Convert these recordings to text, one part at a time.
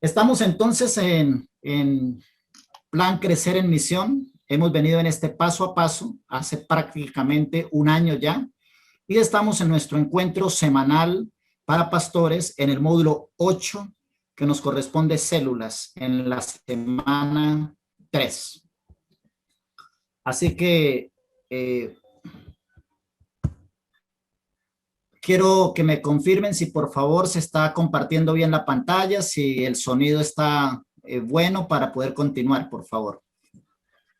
Estamos entonces en plan Crecer en Misión. Hemos venido en este paso a paso hace prácticamente un año ya y estamos en nuestro encuentro semanal para pastores en el módulo 8 que nos corresponde células en la semana 3. Así que quiero que me confirmen si por favor se está compartiendo bien la pantalla, si el sonido está bueno para poder continuar, por favor.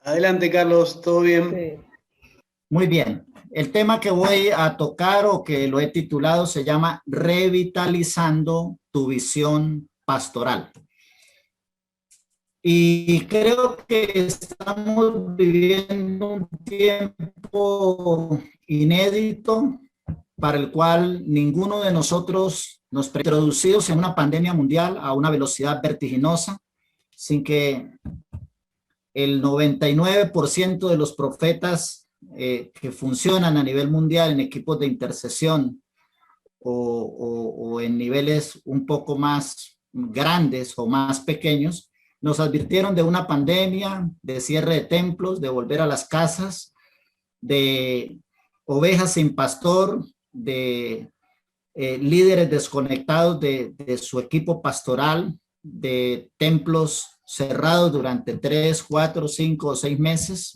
Adelante, Carlos, ¿todo bien? Sí. Muy bien. El tema que voy a tocar o que lo he titulado se llama Revitalizando tu visión pastoral. Y creo que estamos viviendo un tiempo inédito para el cual ninguno de nosotros nos introducidos en una pandemia mundial a una velocidad vertiginosa, sin que el 99% de los profetas que funcionan a nivel mundial en equipos de intercesión o en niveles un poco más grandes o más pequeños, nos advirtieron de una pandemia, de cierre de templos, de volver a las casas, de ovejas sin pastor, de líderes desconectados de su equipo pastoral, de templos cerrados durante 3, 4, 5 o 6 meses.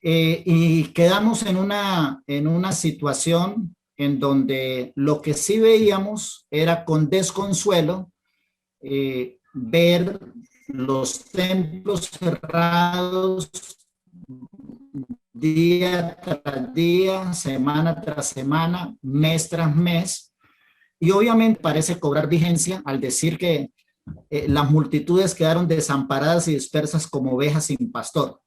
Y quedamos en una situación en donde lo que sí veíamos era con desconsuelo ver los templos cerrados día tras día, semana tras semana, mes tras mes, y obviamente parece cobrar vigencia al decir que las multitudes quedaron desamparadas y dispersas como ovejas sin pastor.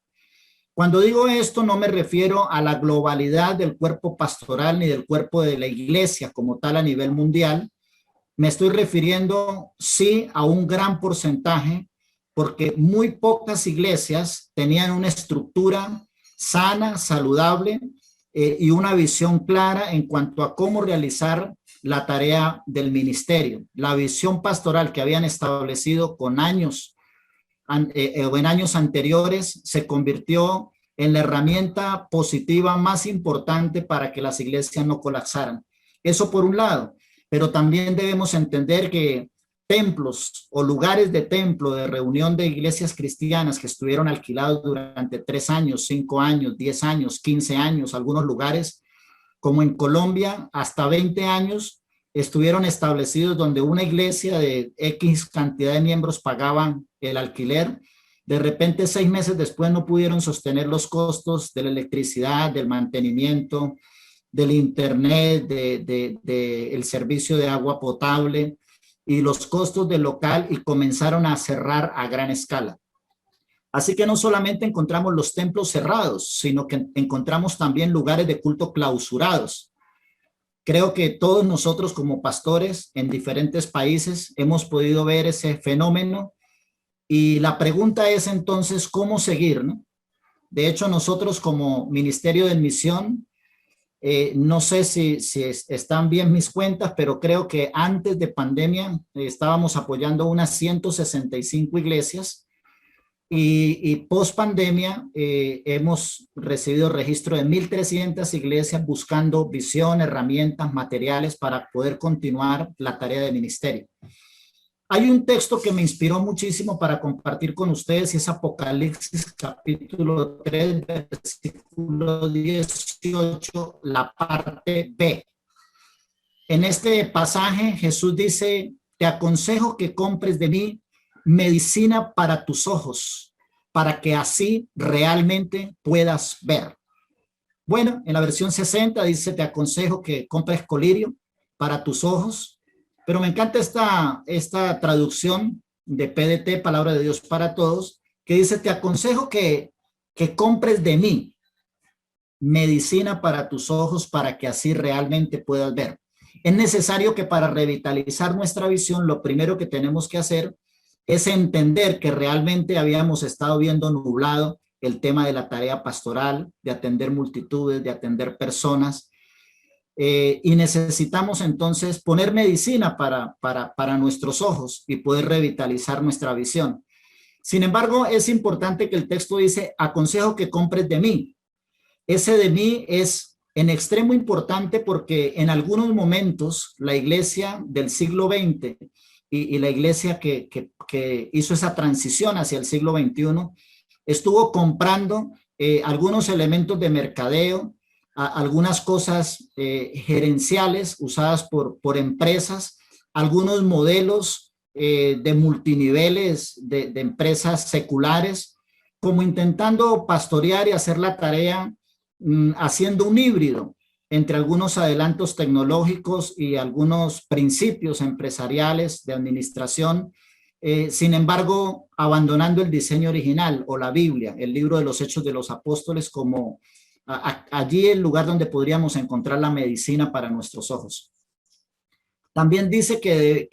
Cuando digo esto no me refiero a la globalidad del cuerpo pastoral ni del cuerpo de la iglesia como tal a nivel mundial. Me estoy refiriendo sí a un gran porcentaje porque muy pocas iglesias tenían una estructura sana, saludable y una visión clara en cuanto a cómo realizar la tarea del ministerio. La visión pastoral que habían establecido con años o en años anteriores se convirtió en la herramienta positiva más importante para que las iglesias no colapsaran. Eso por un lado, pero también debemos entender que templos o lugares de templo de reunión de iglesias cristianas que estuvieron alquilados durante 3 años, 5 años, 10 años, 15 años, algunos lugares, como en Colombia, hasta 20 años, estuvieron establecidos donde una iglesia de X cantidad de miembros pagaban el alquiler. De repente, 6 meses después no pudieron sostener los costos de la electricidad, del mantenimiento, del internet, del servicio de agua potable y los costos del local y comenzaron a cerrar a gran escala. Así que no solamente encontramos los templos cerrados, sino que encontramos también lugares de culto clausurados. Creo que todos nosotros como pastores en diferentes países hemos podido ver ese fenómeno y la pregunta es entonces, ¿cómo seguir, no? De hecho, nosotros como Ministerio de Misión, no sé si están bien mis cuentas, pero creo que antes de pandemia estábamos apoyando unas 165 iglesias y post pandemia hemos recibido registro de 1,300 iglesias buscando visión, herramientas, materiales para poder continuar la tarea de ministerio. Hay un texto que me inspiró muchísimo para compartir con ustedes y es Apocalipsis capítulo 3, versículo 18, la parte B. En este pasaje Jesús dice, te aconsejo que compres de mí medicina para tus ojos, para que así realmente puedas ver. Bueno, en la versión 60 dice, te aconsejo que compres colirio para tus ojos. Pero me encanta esta traducción de PDT, Palabra de Dios para Todos, que dice, te aconsejo que compres de mí medicina para tus ojos para que así realmente puedas ver. Es necesario que para revitalizar nuestra visión, lo primero que tenemos que hacer es entender que realmente habíamos estado viendo nublado el tema de la tarea pastoral, de atender multitudes, de atender personas. y necesitamos entonces poner medicina para nuestros ojos y poder revitalizar nuestra visión. Sin embargo, es importante que el texto dice, aconsejo que compres de mí. Ese de mí es en extremo importante porque en algunos momentos la iglesia del siglo XX y la iglesia que hizo esa transición hacia el siglo XXI estuvo comprando algunos elementos de mercadeo, algunas cosas gerenciales usadas por empresas, algunos modelos de multiniveles de empresas seculares, como intentando pastorear y hacer la tarea haciendo un híbrido entre algunos adelantos tecnológicos y algunos principios empresariales de administración, sin embargo, abandonando el diseño original o la Biblia, el libro de los Hechos de los Apóstoles, como allí el lugar donde podríamos encontrar la medicina para nuestros ojos. También dice que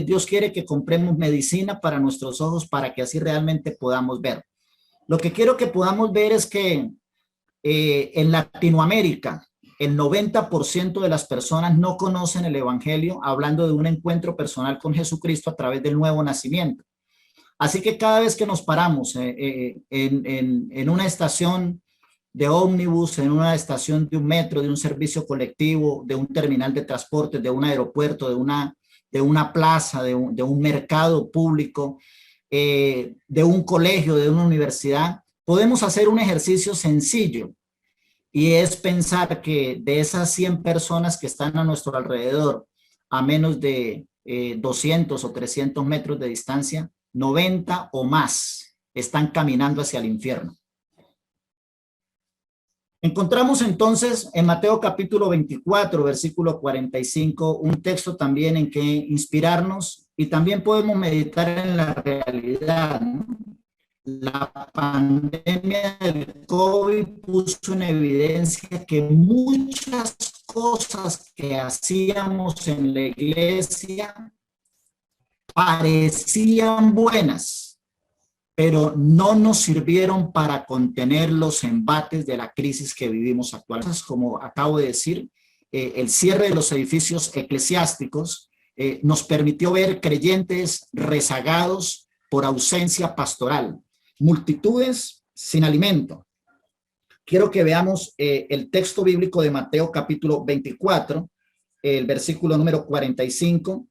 Dios quiere que compremos medicina para nuestros ojos para que así realmente podamos ver. Lo que quiero que podamos ver es que en Latinoamérica, el 90% de las personas no conocen el evangelio, hablando de un encuentro personal con Jesucristo a través del nuevo nacimiento. Así que cada vez que nos paramos en una estación de ómnibus, en una estación de un metro, de un servicio colectivo, de un terminal de transporte, de un aeropuerto, de una plaza, de un mercado público, de un colegio, de una universidad, podemos hacer un ejercicio sencillo y es pensar que de esas 100 personas que están a nuestro alrededor a menos de 200 o 300 metros de distancia, 90 o más están caminando hacia el infierno. Encontramos entonces en Mateo capítulo 24, versículo 45, un texto también en que inspirarnos y también podemos meditar en la realidad, ¿no? La pandemia del COVID puso en evidencia que muchas cosas que hacíamos en la iglesia parecían buenas, pero no nos sirvieron para contener los embates de la crisis que vivimos actualmente. Como acabo de decir, el cierre de los edificios eclesiásticos nos permitió ver creyentes rezagados por ausencia pastoral, multitudes sin alimento. Quiero que veamos el texto bíblico de Mateo capítulo 24, el versículo número 45,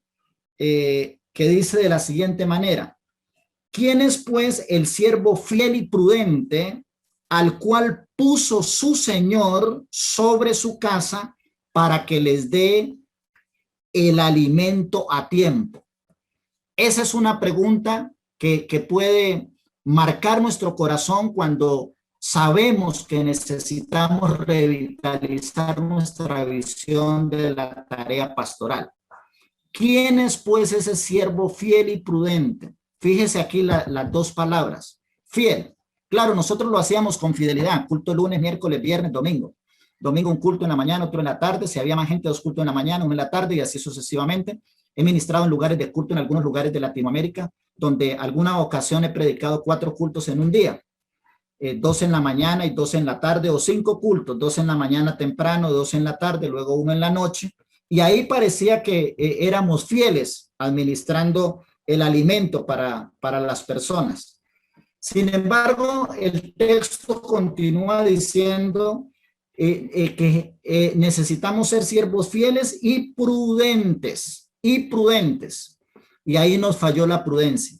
que dice de la siguiente manera: ¿Quién es pues el siervo fiel y prudente al cual puso su Señor sobre su casa para que les dé el alimento a tiempo? Esa es una pregunta que puede marcar nuestro corazón cuando sabemos que necesitamos revitalizar nuestra visión de la tarea pastoral. ¿Quién es pues ese siervo fiel y prudente? Fíjese aquí las dos palabras, fiel. Claro, nosotros lo hacíamos con fidelidad, culto lunes, miércoles, viernes, domingo. Domingo un culto en la mañana, otro en la tarde. Si había más gente, 2 cultos en la mañana, 1 en la tarde y así sucesivamente. He ministrado en lugares de culto en algunos lugares de Latinoamérica, donde alguna ocasión he predicado 4 cultos en un día. 2 en la mañana y 2 en la tarde, o 5 cultos, 2 en la mañana temprano, 2 en la tarde, luego 1 en la noche. Y ahí parecía que éramos fieles administrando el alimento para las personas. Sin embargo, el texto continúa diciendo que necesitamos ser siervos fieles y prudentes, y ahí nos falló la prudencia.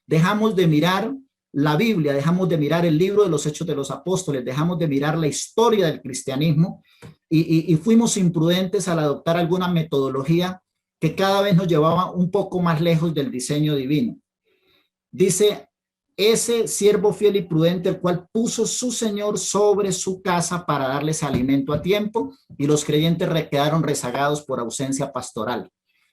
Dejamos de mirar la Biblia, dejamos de mirar el libro de los Hechos de los Apóstoles, dejamos de mirar la historia del cristianismo y fuimos imprudentes al adoptar alguna metodología que cada vez nos llevaba un poco más lejos del diseño divino. Dice, ese siervo fiel y prudente, el cual puso su Señor sobre su casa para darles alimento a tiempo, y los creyentes quedaron rezagados por ausencia pastoral.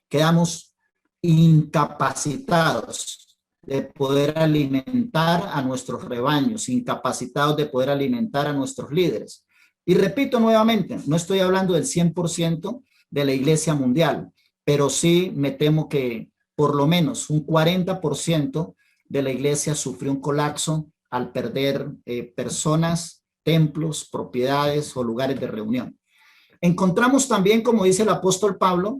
Quedamos incapacitados de poder alimentar a nuestros rebaños, incapacitados de poder alimentar a nuestros líderes. Y repito nuevamente, no estoy hablando del 100% de la iglesia mundial, pero sí me temo que por lo menos un 40% de la iglesia sufrió un colapso al perder personas, templos, propiedades o lugares de reunión. Encontramos también, como dice el apóstol Pablo,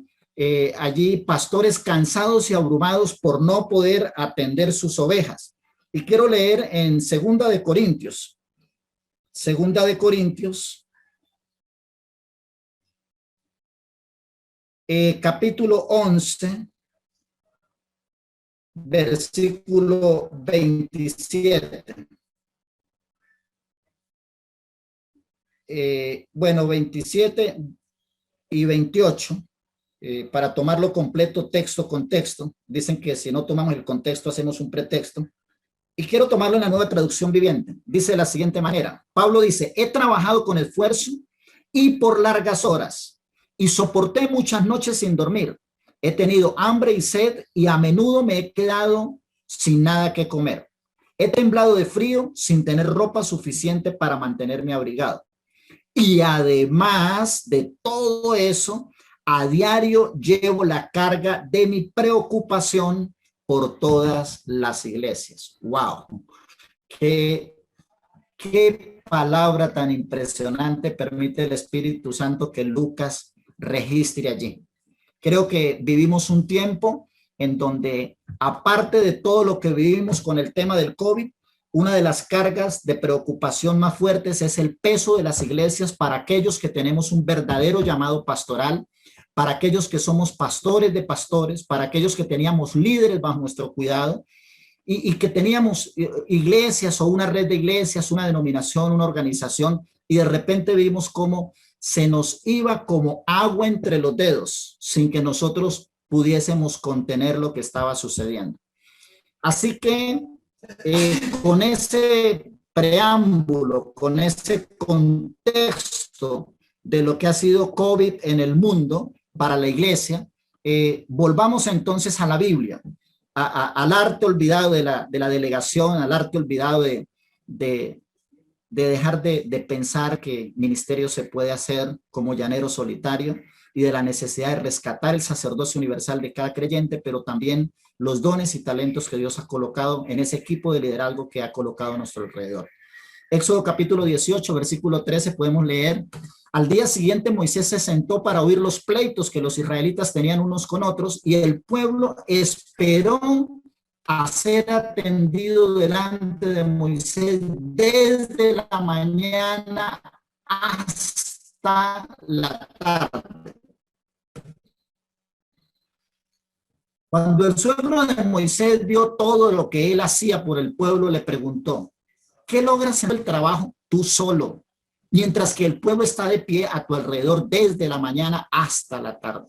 allí pastores cansados y abrumados por no poder atender sus ovejas. Y quiero leer en Segunda de Corintios, capítulo 11, versículo 27. 27 y 28, para tomarlo completo texto con texto. Dicen que si no tomamos el contexto hacemos un pretexto. Y quiero tomarlo en la Nueva Traducción Viviente. Dice de la siguiente manera. Pablo dice, he trabajado con esfuerzo y por largas horas y soporté muchas noches sin dormir. He tenido hambre y sed y a menudo me he quedado sin nada que comer. He temblado de frío sin tener ropa suficiente para mantenerme abrigado. Y además de todo eso, a diario llevo la carga de mi preocupación por todas las iglesias. ¡Wow! Qué palabra tan impresionante permite el Espíritu Santo que Lucas registre allí. Creo que vivimos un tiempo en donde, aparte de todo lo que vivimos con el tema del COVID, una de las cargas de preocupación más fuertes es el peso de las iglesias para aquellos que tenemos un verdadero llamado pastoral, para aquellos que somos pastores de pastores, para aquellos que teníamos líderes bajo nuestro cuidado y que teníamos iglesias o una red de iglesias, una denominación, una organización, y de repente vimos cómo se nos iba como agua entre los dedos sin que nosotros pudiésemos contener lo que estaba sucediendo. Así que con ese preámbulo, con ese contexto de lo que ha sido COVID en el mundo para la iglesia, volvamos entonces a la Biblia, al arte olvidado de la delegación, al arte olvidado de dejar de pensar que ministerio se puede hacer como llanero solitario y de la necesidad de rescatar el sacerdocio universal de cada creyente, pero también los dones y talentos que Dios ha colocado en ese equipo de liderazgo que ha colocado a nuestro alrededor. Éxodo capítulo 18, versículo 13, podemos leer: al día siguiente Moisés se sentó para oír los pleitos que los israelitas tenían unos con otros, y el pueblo esperó a ser atendido delante de Moisés desde la mañana hasta la tarde. Cuando el suegro de Moisés vio todo lo que él hacía por el pueblo, le preguntó: ¿qué logras hacer el trabajo tú solo, mientras que el pueblo está de pie a tu alrededor desde la mañana hasta la tarde?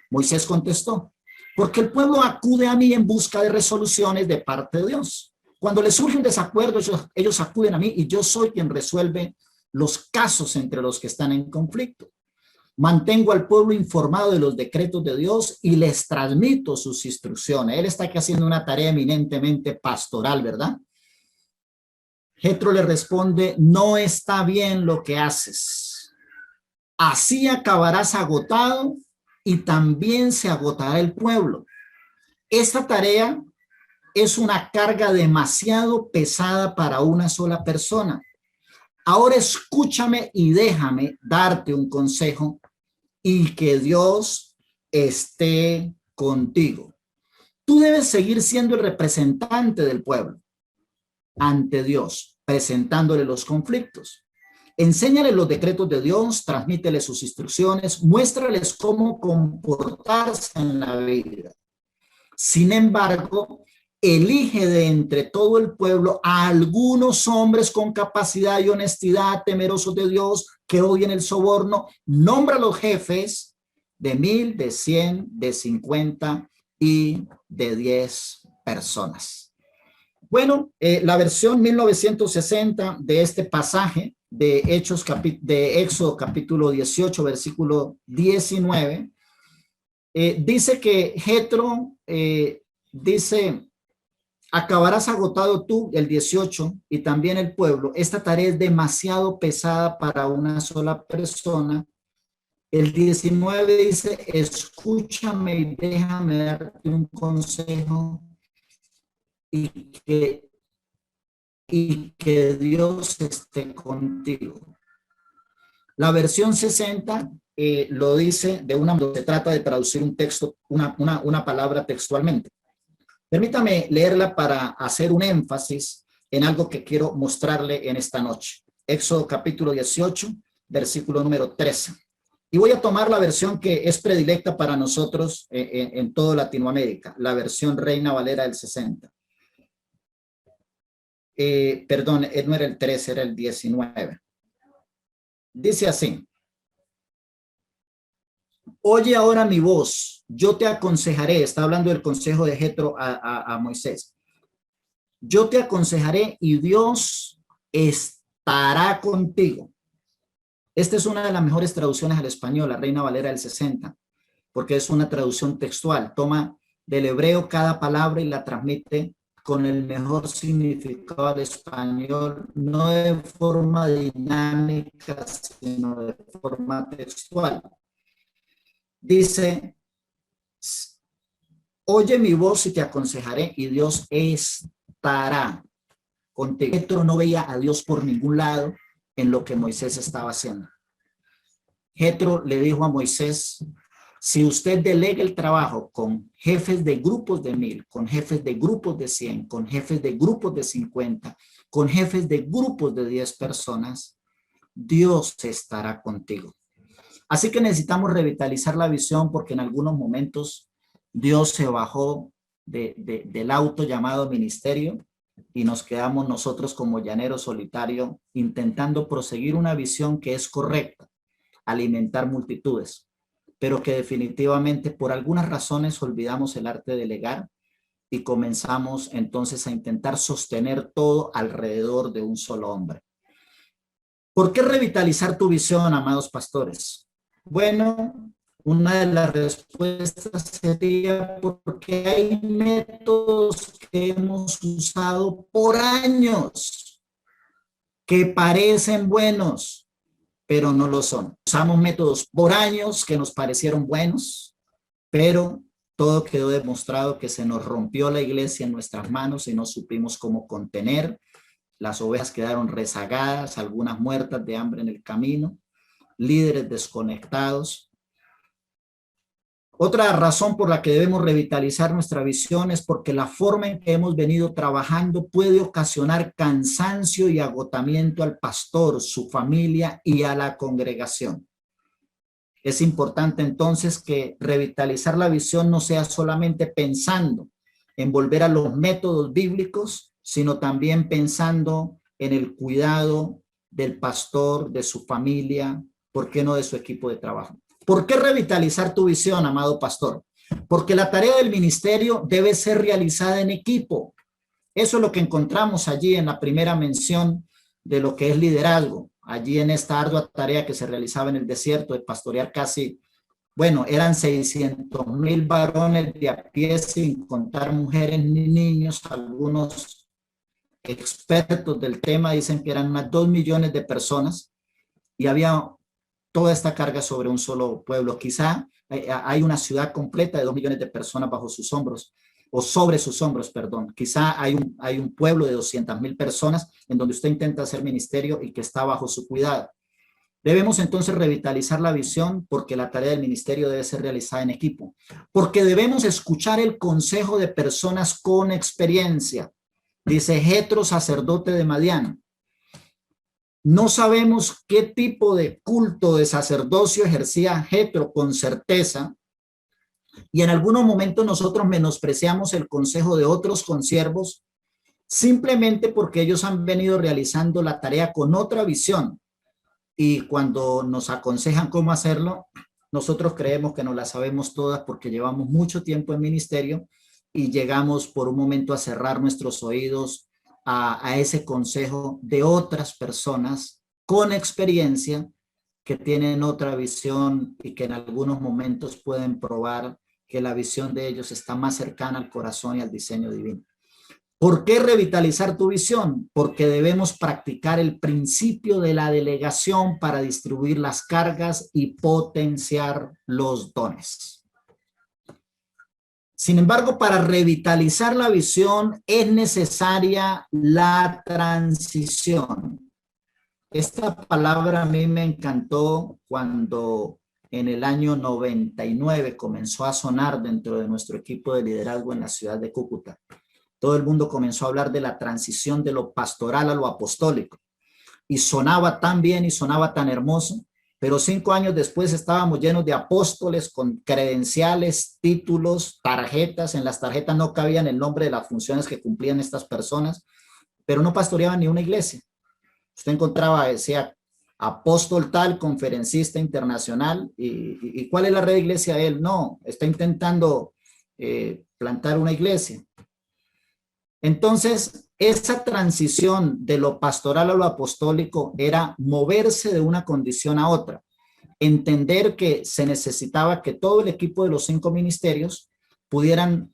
Moisés contestó: porque el pueblo acude a mí en busca de resoluciones de parte de Dios. Cuando les surge un desacuerdo, ellos acuden a mí y yo soy quien resuelve los casos entre los que están en conflicto. Mantengo al pueblo informado de los decretos de Dios y les transmito sus instrucciones. Él está aquí haciendo una tarea eminentemente pastoral, ¿verdad? Jetro le responde: no está bien lo que haces. Así acabarás agotado y también se agotará el pueblo. Esta tarea es una carga demasiado pesada para una sola persona. Ahora escúchame y déjame darte un consejo, y que Dios esté contigo. Tú debes seguir siendo el representante del pueblo ante Dios, presentándole los conflictos. Enséñale los decretos de Dios, transmítele sus instrucciones, muéstrales cómo comportarse en la vida. Sin embargo, elige de entre todo el pueblo a algunos hombres con capacidad y honestidad, temerosos de Dios, que odien el soborno. Nombra a los jefes de 1000, de 100, de 50 y de 10 personas. Bueno, la versión 1960 de este pasaje de Éxodo capítulo 18, versículo 19, dice que Jetro dice: acabarás agotado tú, el 18, y también el pueblo. Esta tarea es demasiado pesada para una sola persona. El 19 dice: escúchame y déjame darte un consejo, y que Dios esté contigo. La versión 60 lo dice de una, se trata de traducir un texto, una palabra textualmente. Permítame leerla para hacer un énfasis en algo que quiero mostrarle en esta noche. Éxodo capítulo 18, versículo número 13. Y voy a tomar la versión que es predilecta para nosotros en toda Latinoamérica, la versión Reina Valera del 60. Perdón, no era el 13, era el 19. Dice así: oye ahora mi voz, yo te aconsejaré. Está hablando del consejo de Jetro a Moisés. Yo te aconsejaré y Dios estará contigo. Esta es una de las mejores traducciones al español, la Reina Valera del 60, porque es una traducción textual. Toma del hebreo cada palabra y la transmite con el mejor significado al español, no de forma dinámica, sino de forma textual. Dice: oye mi voz y te aconsejaré y Dios estará contigo. Jetro no veía a Dios por ningún lado en lo que Moisés estaba haciendo. Jetro le dijo a Moisés: si usted delega el trabajo con jefes de grupos de 1000, con jefes de grupos de 100, con jefes de grupos de 50, con jefes de grupos de 10 personas, Dios estará contigo. Así que necesitamos revitalizar la visión, porque en algunos momentos Dios se bajó del auto llamado ministerio y nos quedamos nosotros como llanero solitario intentando proseguir una visión que es correcta, alimentar multitudes, pero que definitivamente por algunas razones olvidamos el arte de delegar y comenzamos entonces a intentar sostener todo alrededor de un solo hombre. ¿Por qué revitalizar tu visión, amados pastores? Bueno, una de las respuestas sería porque hay métodos que hemos usado por años que parecen buenos, pero no lo son. Usamos métodos por años que nos parecieron buenos, pero todo quedó demostrado que se nos rompió la iglesia en nuestras manos y no supimos cómo contener. Las ovejas quedaron rezagadas, algunas muertas de hambre en el camino, líderes desconectados. Otra razón por la que debemos revitalizar nuestra visión es porque la forma en que hemos venido trabajando puede ocasionar cansancio y agotamiento al pastor, su familia y a la congregación. Es importante entonces que revitalizar la visión no sea solamente pensando en volver a los métodos bíblicos, sino también pensando en el cuidado del pastor, de su familia, ¿por qué no de su equipo de trabajo? ¿Por qué revitalizar tu visión, amado pastor? Porque la tarea del ministerio debe ser realizada en equipo. Eso es lo que encontramos allí en la primera mención de lo que es liderazgo. Allí en esta ardua tarea que se realizaba en el desierto de pastorear casi, bueno, eran 600,000 varones de a pie, sin contar mujeres ni niños. Algunos expertos del tema dicen que eran unas 2 millones de personas y había toda esta carga sobre un solo pueblo. Quizá hay una ciudad completa de 2 millones de personas bajo sus hombros, o sobre sus hombros, perdón. Quizá hay un pueblo de 200,000 personas en donde usted intenta hacer ministerio y que está bajo su cuidado. Debemos entonces revitalizar la visión, porque la tarea del ministerio debe ser realizada en equipo, porque debemos escuchar el consejo de personas con experiencia. Dice Jetro, sacerdote de Madián. No sabemos qué tipo de culto de sacerdocio ejercía Jetro con certeza, y en algunos momentos nosotros menospreciamos el consejo de otros consiervos simplemente porque ellos han venido realizando la tarea con otra visión, y cuando nos aconsejan cómo hacerlo, nosotros creemos que nos la sabemos todas porque llevamos mucho tiempo en ministerio y llegamos por un momento a cerrar nuestros oídos a ese consejo de otras personas con experiencia que tienen otra visión y que en algunos momentos pueden probar que la visión de ellos está más cercana al corazón y al diseño divino. ¿Por qué revitalizar tu visión? Porque debemos practicar el principio de la delegación para distribuir las cargas y potenciar los dones. Sin embargo, para revitalizar la visión es necesaria la transición. Esta palabra a mí me encantó cuando en el año 99 comenzó a sonar dentro de nuestro equipo de liderazgo en la ciudad de Cúcuta. Todo el mundo comenzó a hablar de la transición de lo pastoral a lo apostólico. Y sonaba tan bien y sonaba tan hermoso, pero 5 años después estábamos llenos de apóstoles con credenciales, títulos, tarjetas. En las tarjetas no cabían el nombre de las funciones que cumplían estas personas, pero no pastoreaban ni una iglesia. Usted encontraba, decía, apóstol tal, conferencista internacional, y ¿cuál es la red de iglesia de él? No, está intentando plantar una iglesia. Entonces, esa transición de lo pastoral a lo apostólico era moverse de una condición a otra, entender que se necesitaba que todo el equipo de los 5 ministerios pudieran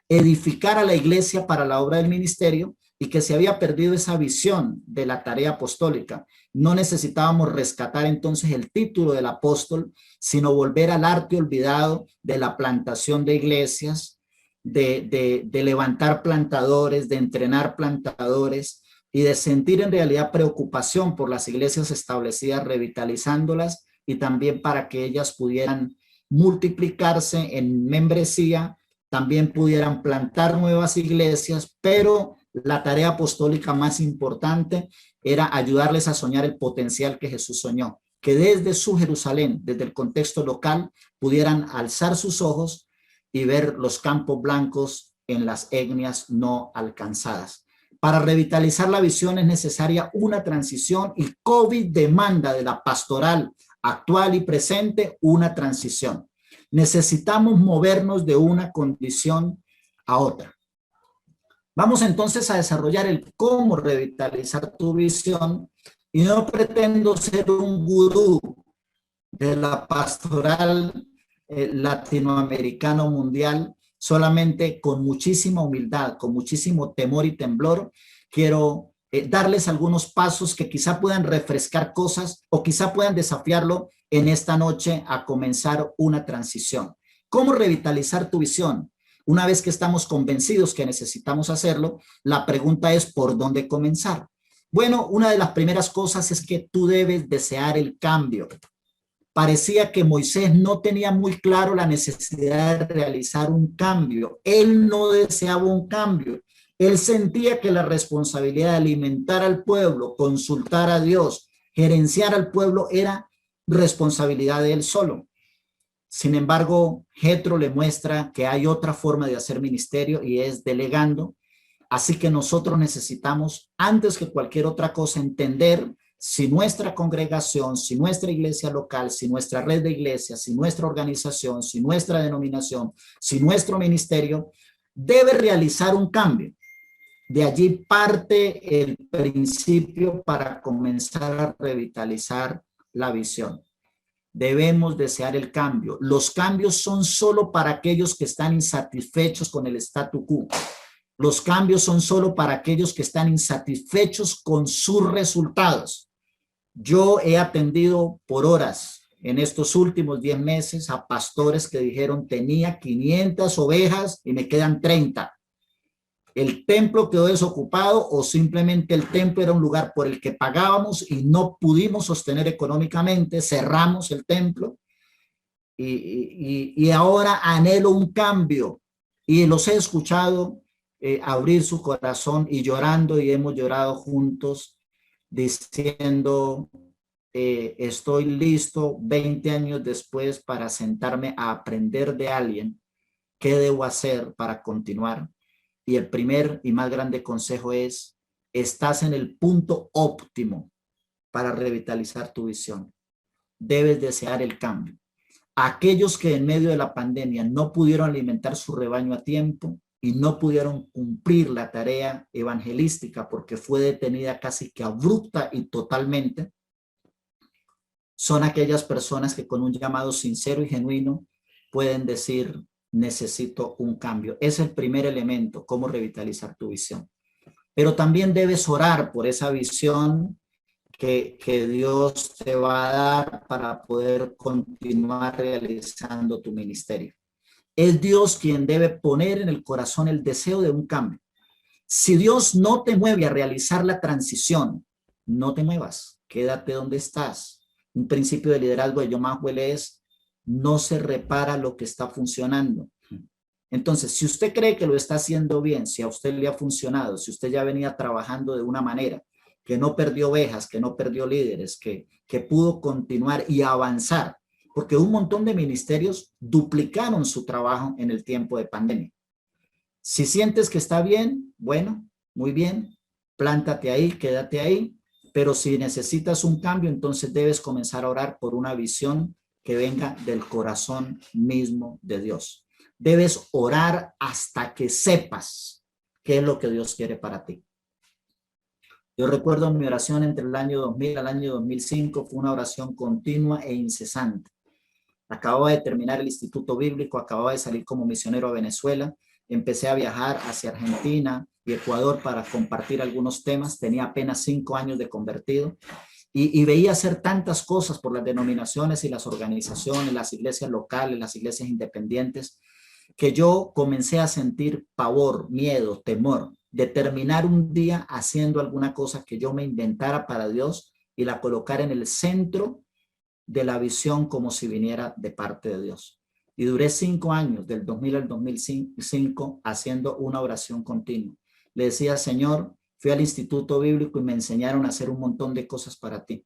edificar a la iglesia para la obra del ministerio, y que se había perdido esa visión de la tarea apostólica. No necesitábamos rescatar entonces el título del apóstol, sino volver al arte olvidado de la plantación de iglesias, de levantar plantadores, de entrenar plantadores y de sentir en realidad preocupación por las iglesias establecidas, revitalizándolas, y también para que ellas pudieran multiplicarse en membresía, también pudieran plantar nuevas iglesias, pero la tarea apostólica más importante era ayudarles a soñar el potencial que Jesús soñó, que desde su Jerusalén, desde el contexto local, pudieran alzar sus ojos y ver los campos blancos en las etnias no alcanzadas. Para revitalizar la visión es necesaria una transición, y COVID demanda de la pastoral actual y presente una transición. Necesitamos movernos de una condición a otra. Vamos entonces a desarrollar el cómo revitalizar tu visión, y no pretendo ser un gurú de la pastoral latinoamericano mundial. Solamente con muchísima humildad, con muchísimo temor y temblor, quiero darles algunos pasos que quizá puedan refrescar cosas o quizá puedan desafiarlo en esta noche a comenzar una transición. ¿Cómo revitalizar tu visión? Una vez que estamos convencidos que necesitamos hacerlo, la pregunta es ¿por dónde comenzar? Bueno, una de las primeras cosas es que tú debes desear el cambio. Parecía que Moisés no tenía muy claro la necesidad de realizar un cambio. Él no deseaba un cambio. Él sentía que la responsabilidad de alimentar al pueblo, consultar a Dios, gerenciar al pueblo era responsabilidad de él solo. Sin embargo, Jetro le muestra que hay otra forma de hacer ministerio, y es delegando. Así que nosotros necesitamos, antes que cualquier otra cosa, entender si nuestra congregación, si nuestra iglesia local, si nuestra red de iglesias, si nuestra organización, si nuestra denominación, si nuestro ministerio debe realizar un cambio. De allí parte el principio para comenzar a revitalizar la visión. Debemos desear el cambio. Los cambios son solo para aquellos que están insatisfechos con el statu quo. Los cambios son solo para aquellos que están insatisfechos con sus resultados. Yo he atendido por horas en estos últimos 10 meses a pastores que dijeron: tenía 500 ovejas y me quedan 30. El templo quedó desocupado, o simplemente el templo era un lugar por el que pagábamos y no pudimos sostener económicamente, cerramos el templo, y ahora anhelo un cambio. Y los he escuchado abrir su corazón y llorando, y hemos llorado juntos diciendo: estoy listo 20 años después para sentarme a aprender de alguien qué debo hacer para continuar. Y el primer y más grande consejo es: estás en el punto óptimo para revitalizar tu visión. Debes desear el cambio. Aquellos que en medio de la pandemia no pudieron alimentar su rebaño a tiempo y no pudieron cumplir la tarea evangelística porque fue detenida casi que abrupta y totalmente, son aquellas personas que con un llamado sincero y genuino pueden decir: necesito un cambio. Es el primer elemento, cómo revitalizar tu visión. Pero también debes orar por esa visión que Dios te va a dar para poder continuar realizando tu ministerio. Es Dios quien debe poner en el corazón el deseo de un cambio. Si Dios no te mueve a realizar la transición, no te muevas, quédate donde estás. Un principio de liderazgo de John Maxwell es: no se repara lo que está funcionando. Entonces, si usted cree que lo está haciendo bien, si a usted le ha funcionado, si usted ya venía trabajando de una manera, que no perdió ovejas, que no perdió líderes, que pudo continuar y avanzar, porque un montón de ministerios duplicaron su trabajo en el tiempo de pandemia. Si sientes que está bien, bueno, muy bien, plántate ahí, quédate ahí, pero si necesitas un cambio, entonces debes comenzar a orar por una visión que venga del corazón mismo de Dios. Debes orar hasta que sepas qué es lo que Dios quiere para ti. Yo recuerdo mi oración entre el año 2000 al año 2005, fue una oración continua e incesante. Acababa de terminar el Instituto Bíblico, acababa de salir como misionero a Venezuela, empecé a viajar hacia Argentina y Ecuador para compartir algunos temas, tenía apenas 5 años de convertido y veía hacer tantas cosas por las denominaciones y las organizaciones, las iglesias locales, las iglesias independientes, que yo comencé a sentir pavor, miedo, temor de terminar un día haciendo alguna cosa que yo me inventara para Dios y la colocara en el centro de la visión como si viniera de parte de Dios. Y duré 5 años, del 2000 al 2005, haciendo una oración continua. Le decía: Señor, fui al Instituto Bíblico y me enseñaron a hacer un montón de cosas para ti.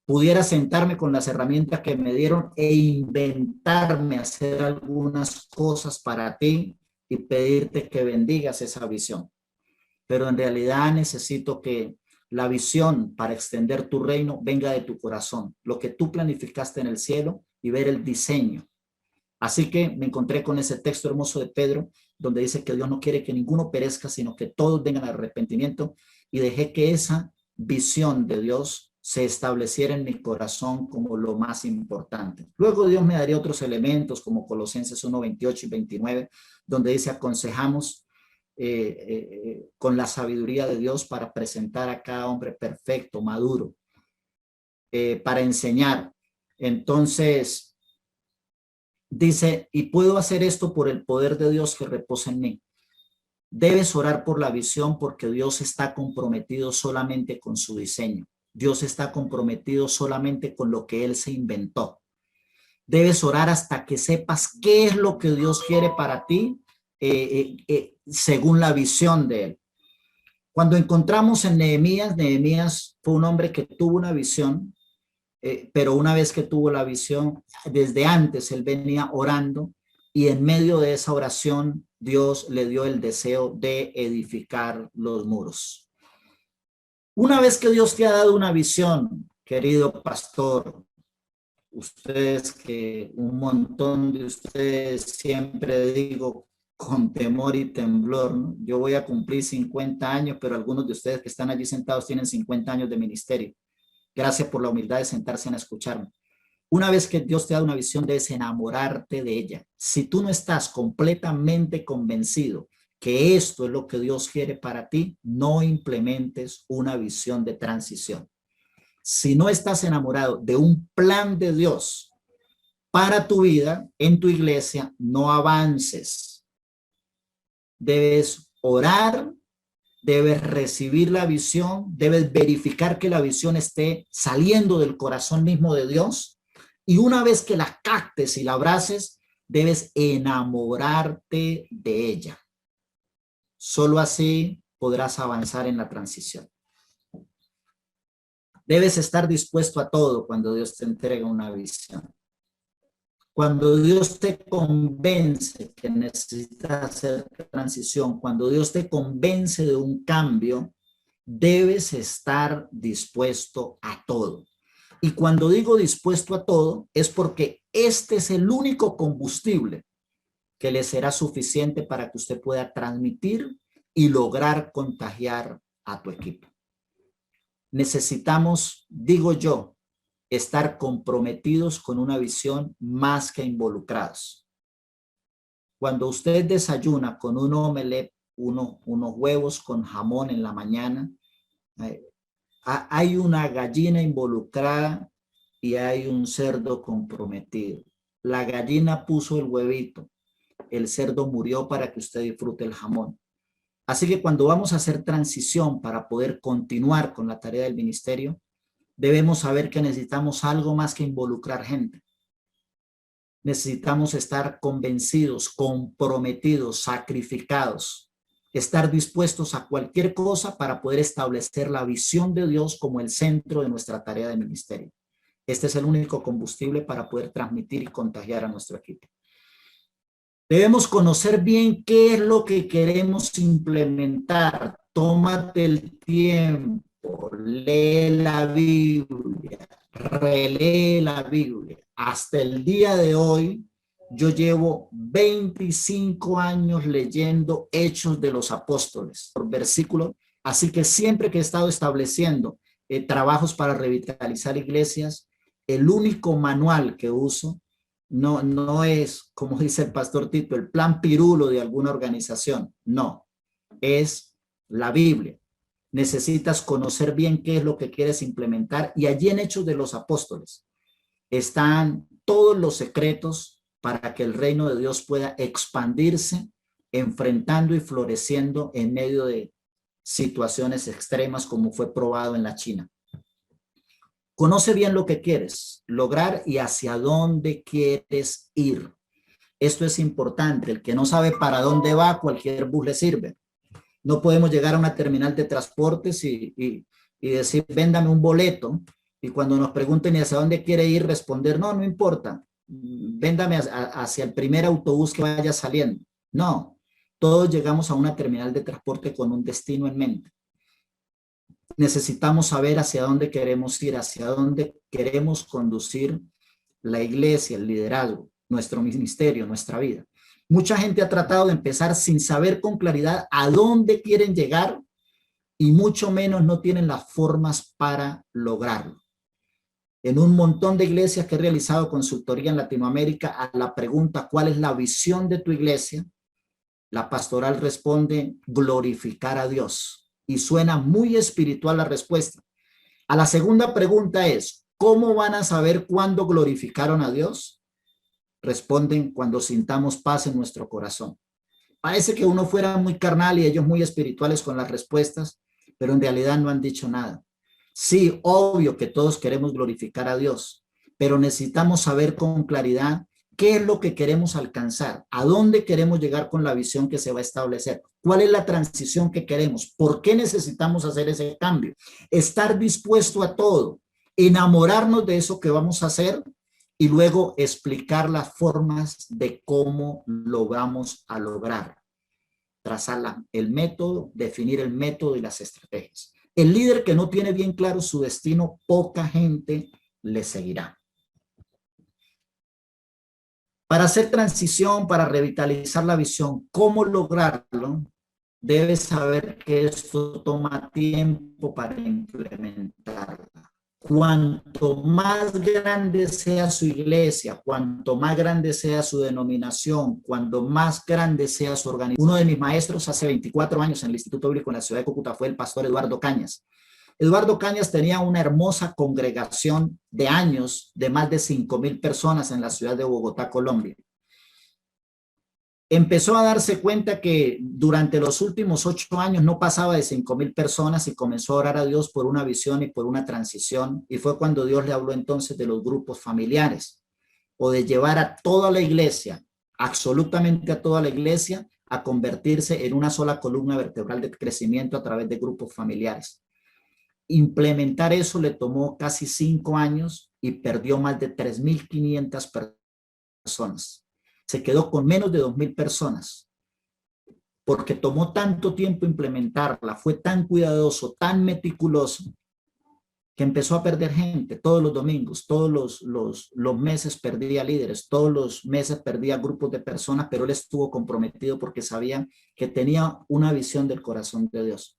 Pudiera sentarme con las herramientas que me dieron e inventarme hacer algunas cosas para ti y pedirte que bendigas esa visión. Pero en realidad necesito que la visión para extender tu reino venga de tu corazón, lo que tú planificaste en el cielo, y ver el diseño. Así que me encontré con ese texto hermoso de Pedro, donde dice que Dios no quiere que ninguno perezca, sino que todos vengan al arrepentimiento, y dejé que esa visión de Dios se estableciera en mi corazón como lo más importante. Luego Dios me daría otros elementos como Colosenses 1, 28 y 29, donde dice: aconsejamos con la sabiduría de Dios para presentar a cada hombre perfecto, maduro, para enseñar. Entonces dice: y puedo hacer esto por el poder de Dios que reposa en mí. Debes orar por la visión, porque Dios está comprometido solamente con su diseño. Dios está comprometido solamente con lo que Él se inventó. Debes orar hasta que sepas qué es lo que Dios quiere para ti, según la visión de Él. Cuando encontramos en Nehemías, Nehemías fue un hombre que tuvo una visión, pero una vez que tuvo la visión, desde antes él venía orando, y en medio de esa oración Dios le dio el deseo de edificar los muros. Una vez que Dios te ha dado una visión, querido pastor, ustedes, que un montón de ustedes siempre digo con temor y temblor, ¿no? Yo voy a cumplir 50 años, pero algunos de ustedes que están allí sentados tienen 50 años de ministerio. Gracias por la humildad de sentarse a escucharme. Una vez que Dios te da una visión, debes enamorarte de ella. Si tú no estás completamente convencido que esto es lo que Dios quiere para ti, no implementes una visión de transición. Si no estás enamorado de un plan de Dios para tu vida, en tu iglesia, no avances. Debes orar, debes recibir la visión, debes verificar que la visión esté saliendo del corazón mismo de Dios, y una vez que la captes y la abraces, debes enamorarte de ella. Solo así podrás avanzar en la transición. Debes estar dispuesto a todo cuando Dios te entrega una visión. Cuando Dios te convence que necesitas hacer transición, cuando Dios te convence de un cambio, debes estar dispuesto a todo. Y cuando digo dispuesto a todo, es porque este es el único combustible que le será suficiente para que usted pueda transmitir y lograr contagiar a tu equipo. Necesitamos, digo yo, estar comprometidos con una visión más que involucrados. Cuando usted desayuna con un omelette, unos huevos con jamón en la mañana, hay una gallina involucrada y hay un cerdo comprometido. La gallina puso el huevito, el cerdo murió para que usted disfrute el jamón. Así que cuando vamos a hacer transición para poder continuar con la tarea del ministerio, debemos saber que necesitamos algo más que involucrar gente. Necesitamos estar convencidos, comprometidos, sacrificados, estar dispuestos a cualquier cosa para poder establecer la visión de Dios como el centro de nuestra tarea de ministerio. Este es el único combustible para poder transmitir y contagiar a nuestro equipo. Debemos conocer bien qué es lo que queremos implementar. Tómate el tiempo, lee la Biblia, relee la Biblia. Hasta el día de hoy, yo llevo 25 años leyendo Hechos de los Apóstoles por versículo. Así que siempre que he estado estableciendo trabajos para revitalizar iglesias, el único manual que uso no es, como dice el pastor Tito, el plan pirulo de alguna organización. No, es la Biblia. Necesitas conocer bien qué es lo que quieres implementar, y allí en Hechos de los Apóstoles están todos los secretos para que el reino de Dios pueda expandirse, enfrentando y floreciendo en medio de situaciones extremas como fue probado en la China. Conoce bien lo que quieres lograr y hacia dónde quieres ir. Esto es importante. El que no sabe para dónde va, cualquier bus le sirve. No podemos llegar a una terminal de transportes y decir, véndame un boleto. Y cuando nos pregunten hacia dónde quiere ir, responder, no importa. Véndame hacia el primer autobús que vaya saliendo. No, todos llegamos a una terminal de transporte con un destino en mente. Necesitamos saber hacia dónde queremos ir, hacia dónde queremos conducir la iglesia, el liderazgo, nuestro ministerio, nuestra vida. Mucha gente ha tratado de empezar sin saber con claridad a dónde quieren llegar, y mucho menos no tienen las formas para lograrlo. En un montón de iglesias que he realizado consultoría en Latinoamérica, a la pregunta ¿cuál es la visión de tu iglesia?, la pastoral responde glorificar a Dios. Y suena muy espiritual la respuesta. A la segunda pregunta es, ¿cómo van a saber cuándo glorificaron a Dios? Responden, cuando sintamos paz en nuestro corazón. Parece que uno fuera muy carnal y ellos muy espirituales con las respuestas, pero en realidad no han dicho nada. Sí, obvio que todos queremos glorificar a Dios, pero necesitamos saber con claridad qué es lo que queremos alcanzar, a dónde queremos llegar con la visión que se va a establecer, cuál es la transición que queremos, por qué necesitamos hacer ese cambio, estar dispuesto a todo, enamorarnos de eso que vamos a hacer y luego explicar las formas de cómo lo vamos a lograr. Trazar el método, definir el método y las estrategias. El líder que no tiene bien claro su destino, poca gente le seguirá. Para hacer transición, para revitalizar la visión, ¿cómo lograrlo? Debes saber que esto toma tiempo para implementarla. Cuanto más grande sea su iglesia, cuanto más grande sea su denominación, cuanto más grande sea su organización. Uno de mis maestros hace 24 años en el Instituto Bíblico en la ciudad de Cúcuta fue el pastor Eduardo Cañas. Eduardo Cañas tenía una hermosa congregación de años de más de 5,000 personas en la ciudad de Bogotá, Colombia. Empezó a darse cuenta que durante los últimos 8 años no pasaba de 5,000 personas y comenzó a orar a Dios por una visión y por una transición. Y fue cuando Dios le habló entonces de los grupos familiares, o de llevar a toda la iglesia, absolutamente a toda la iglesia, a convertirse en una sola columna vertebral de crecimiento a través de grupos familiares. Implementar eso le tomó casi 5 años y perdió más de 3,500 personas. Se quedó con menos de 2,000 personas porque tomó tanto tiempo implementarla, fue tan cuidadoso, tan meticuloso, que empezó a perder gente todos los domingos, todos los meses perdía líderes, todos los meses perdía grupos de personas, pero él estuvo comprometido porque sabía que tenía una visión del corazón de Dios.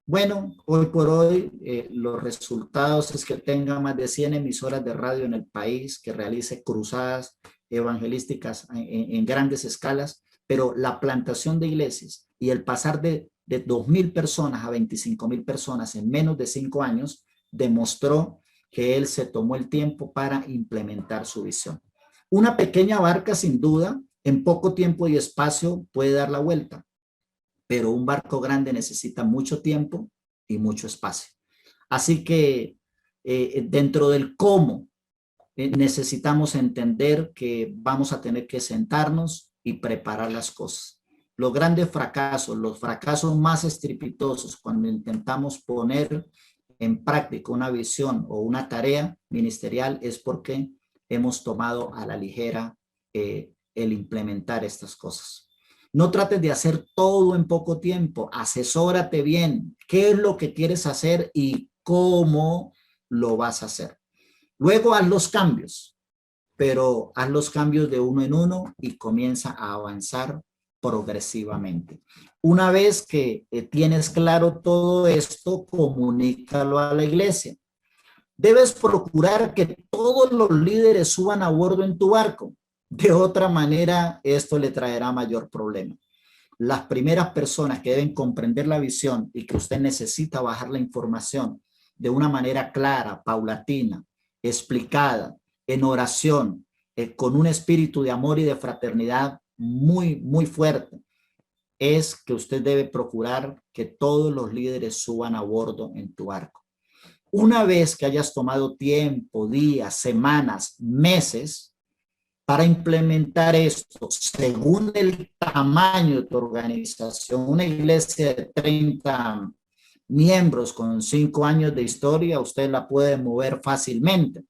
Bueno, hoy por hoy los resultados es que tenga más de 100 emisoras de radio en el país, que realice cruzadas evangelísticas en grandes escalas, pero la plantación de iglesias y el pasar de 2,000 personas a 25,000 personas en menos de 5 años demostró que él se tomó el tiempo para implementar su visión. Una pequeña barca, sin duda, en poco tiempo y espacio puede dar la vuelta. pero un barco grande necesita mucho tiempo y mucho espacio. Así que dentro del cómo, necesitamos entender que vamos a tener que sentarnos y preparar las cosas. Los grandes fracasos, los fracasos más estrepitosos cuando intentamos poner en práctica una visión o una tarea ministerial es porque hemos tomado a la ligera el implementar estas cosas. No trates de hacer todo en poco tiempo, asesórate bien qué es lo que quieres hacer y cómo lo vas a hacer. Luego haz los cambios, pero haz los cambios de uno en uno y comienza a avanzar progresivamente. Una vez que tienes claro todo esto, comunícalo a la iglesia. Debes procurar que todos los líderes suban a bordo en tu barco. De otra manera, esto le traerá mayor problema. Las primeras personas que deben comprender la visión y que usted necesita bajar la información de una manera clara, paulatina, explicada, en oración, con un espíritu de amor y de fraternidad muy, muy fuerte, es que usted debe procurar que todos los líderes suban a bordo en tu barco. Una vez que hayas tomado tiempo, días, semanas, meses, para implementar esto, según el tamaño de tu organización, una iglesia de 30 miembros con 5 años de historia, usted la puede mover fácilmente.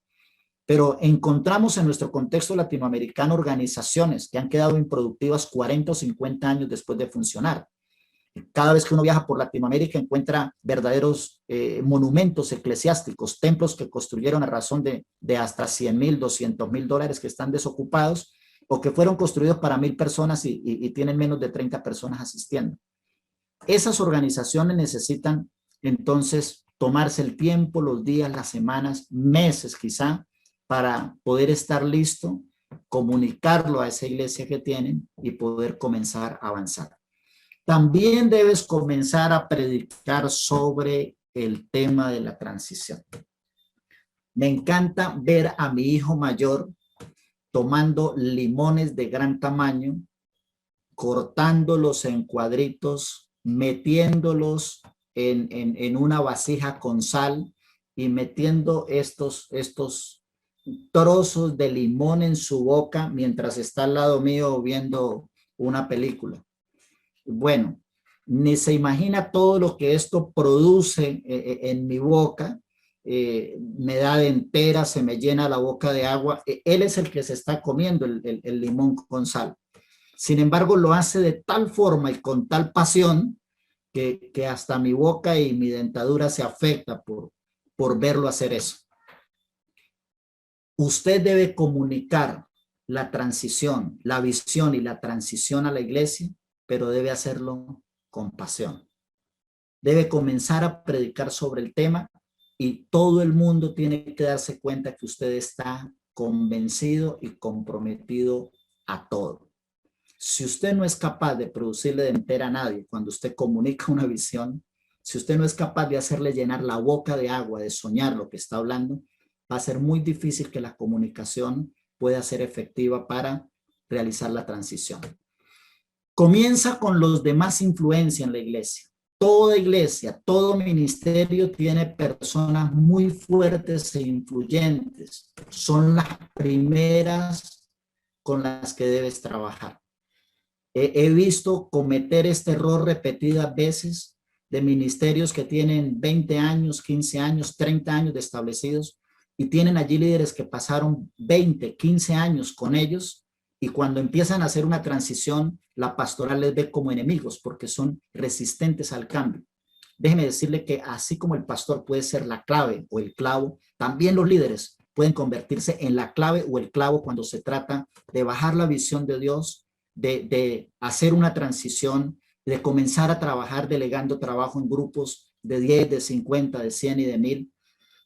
Pero encontramos en nuestro contexto latinoamericano organizaciones que han quedado improductivas 40 o 50 años después de funcionar. Cada vez que uno viaja por Latinoamérica encuentra verdaderos monumentos eclesiásticos, templos que construyeron a razón de hasta 100,000, 200,000 dólares que están desocupados o que fueron construidos para 1,000 personas y tienen menos de 30 personas asistiendo. Esas organizaciones necesitan entonces tomarse el tiempo, los días, las semanas, meses quizá, para poder estar listo, comunicarlo a esa iglesia que tienen y poder comenzar a avanzar. También debes comenzar a predicar sobre el tema de la transición. Me encanta ver a mi hijo mayor tomando limones de gran tamaño, cortándolos en cuadritos, metiéndolos en una vasija con sal y metiendo estos trozos de limón en su boca mientras está al lado mío viendo una película. Bueno, ni se imagina todo lo que esto produce en mi boca. Me da dentera, se me llena la boca de agua. Él es el que se está comiendo el limón con sal. Sin embargo, lo hace de tal forma y con tal pasión que hasta mi boca y mi dentadura se afecta por verlo hacer eso. Usted debe comunicar la transición, la visión y la transición a la iglesia, pero debe hacerlo con pasión. Debe comenzar a predicar sobre el tema y todo el mundo tiene que darse cuenta que usted está convencido y comprometido a todo. Si usted no es capaz de producirle de entera a nadie cuando usted comunica una visión, si usted no es capaz de hacerle llenar la boca de agua, de soñar lo que está hablando, va a ser muy difícil que la comunicación pueda ser efectiva para realizar la transición. Comienza con los de más influencia en la iglesia. Toda iglesia, todo ministerio tiene personas muy fuertes e influyentes. Son las primeras con las que debes trabajar. He visto cometer este error repetidas veces de ministerios que tienen 20 años, 15 años, 30 años de establecidos y tienen allí líderes que pasaron 20, 15 años con ellos y cuando empiezan a hacer una transición, la pastoral les ve como enemigos porque son resistentes al cambio. Déjeme decirle que así como el pastor puede ser la clave o el clavo, también los líderes pueden convertirse en la clave o el clavo cuando se trata de bajar la visión de Dios, de hacer una transición, de comenzar a trabajar delegando trabajo en grupos de 10, de 50, de 100 y de 1000.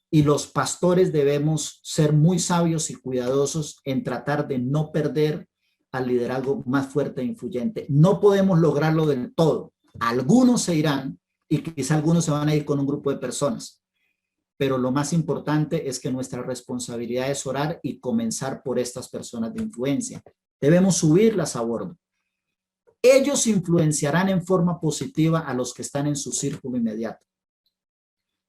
Y los pastores debemos ser muy sabios y cuidadosos en tratar de no perder al liderazgo más fuerte e influyente. No podemos lograrlo del todo. Algunos se irán y quizá algunos se van a ir con un grupo de personas. Pero lo más importante es que nuestra responsabilidad es orar y comenzar por estas personas de influencia. Debemos subirlas a bordo. ellos influenciarán en forma positiva a los que están en su círculo inmediato.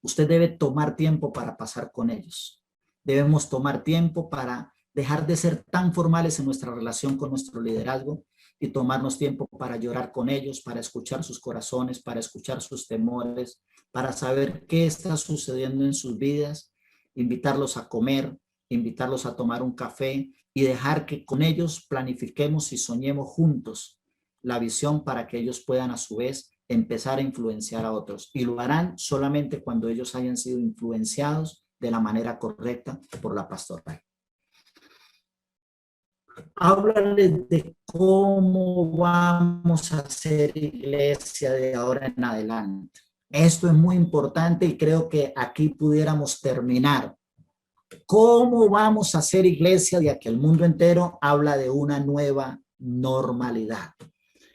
Usted debe tomar tiempo para pasar con ellos. Debemos tomar tiempo para dejar de ser tan formales en nuestra relación con nuestro liderazgo y tomarnos tiempo para llorar con ellos, para escuchar sus corazones, para escuchar sus temores, para saber qué está sucediendo en sus vidas, invitarlos a comer, invitarlos a tomar un café y dejar que con ellos planifiquemos y soñemos juntos la visión para que ellos puedan a su vez empezar a influenciar a otros. Y lo harán solamente cuando ellos hayan sido influenciados de la manera correcta por la pastoral. Háblales de cómo vamos a hacer iglesia de ahora en adelante. Esto es muy importante y creo que aquí pudiéramos terminar. ¿Cómo vamos a hacer iglesia de que el mundo entero habla de una nueva normalidad?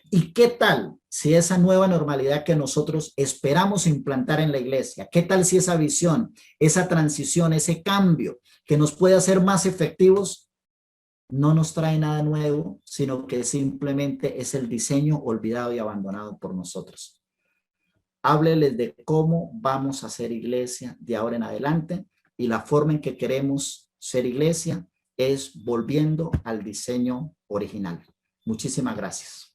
¿Y qué tal si esa nueva normalidad que nosotros esperamos implantar en la iglesia, qué tal si esa visión, esa transición, ese cambio que nos puede hacer más efectivos no nos trae nada nuevo, sino que simplemente es el diseño olvidado y abandonado por nosotros? Hábleles de cómo vamos a hacer iglesia de ahora en adelante y la forma en que queremos ser iglesia es volviendo al diseño original. Muchísimas gracias.